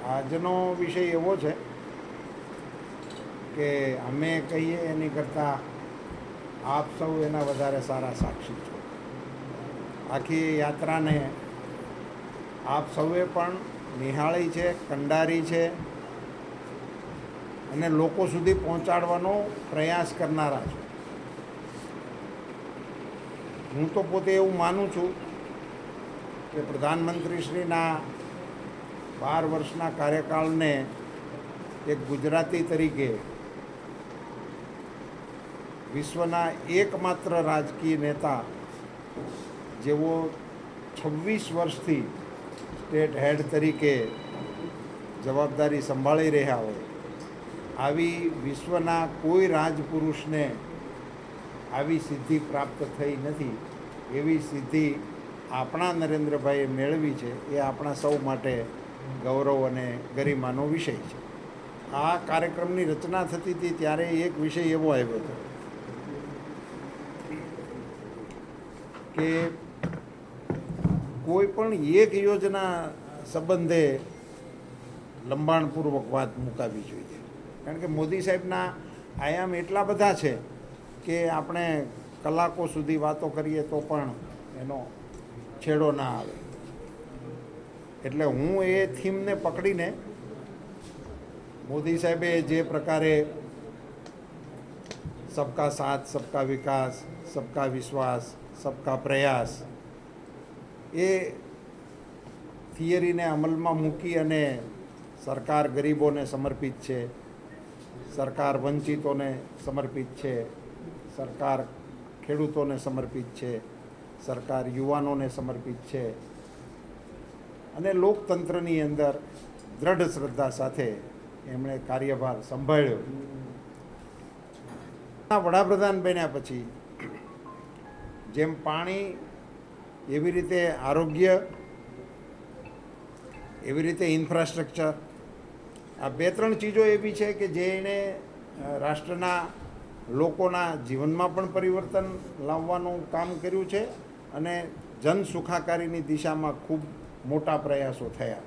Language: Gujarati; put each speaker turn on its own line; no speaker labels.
આજનો વિષય એવો છે કે અમે કહીએ એની કરતાં આપ સૌ એના વધારે સારા સાક્ષી છો. આખી યાત્રાને આપ સૌએ પણ નિહાળી છે, કંડારી છે અને લોકો સુધી પહોંચાડવાનો પ્રયાસ કરનારા છો. હું તો પોતે એવું માનું છું કે પ્રધાનમંત્રીશ્રીના 12 વર્ષના કાર્યકાળને એક ગુજરાતી તરીકે વિશ્વના એકમાત્ર રાજકીય નેતા જેવો 26 વર્ષથી સ્ટેટ હેડ તરીકે જવાબદારી સંભાળી રહ્યા હોય, આવી વિશ્વના કોઈ રાજપુરુષને આવી સિદ્ધિ પ્રાપ્ત થઈ નથી. એવી સિદ્ધિ આપણા નરેન્દ્રભાઈએ મેળવી છે. એ આપણા સૌ માટે ગૌરવ અને ગરિમાનો વિષય છે. આ કાર્યક્રમની રચના થતી હતી ત્યારે એક વિષય એવો આવ્યો હતો કે કોઈ પણ એક યોજના સંબંધે લંબાણપૂર્વક વાત મુકાવી જોઈએ. કારણ કે મોદી સાહેબના આયામ એટલા બધા છે કે આપણે કલાકો સુધી વાતો કરીએ તો પણ એનો છેડો ના આવે. એટલે હું એ થીમને પકડીને મોદી સાહેબે જે પ્રકારે સબકા સાથ, સબકા વિકાસ, સબકા વિશ્વાસ, સબકા પ્રયાસ એ થિયરીને અમલમાં મૂકી અને સરકાર ગરીબોને સમર્પિત છે, સરકાર વંચિતોને સમર્પિત છે, સરકાર ખેડૂતોને સમર્પિત છે, સરકાર યુવાનોને સમર્પિત છે અને લોકતંત્રની અંદર દ્રઢ શ્રદ્ધા સાથે એમણે કાર્યભાર સંભાળ્યો. વડાપ્રધાન બન્યા પછી જેમ પાણી, એવી રીતે આરોગ્ય, એવી રીતે ઇન્ફ્રાસ્ટ્રક્ચર, આ 2-3 ચીજો એવી છે કે જેણે રાષ્ટ્રના લોકોના જીવનમાં પણ પરિવર્તન લાવવાનું કામ કર્યું છે અને જન સુખાકારીની દિશામાં ખૂબ મોટા પ્રયાસો થયા.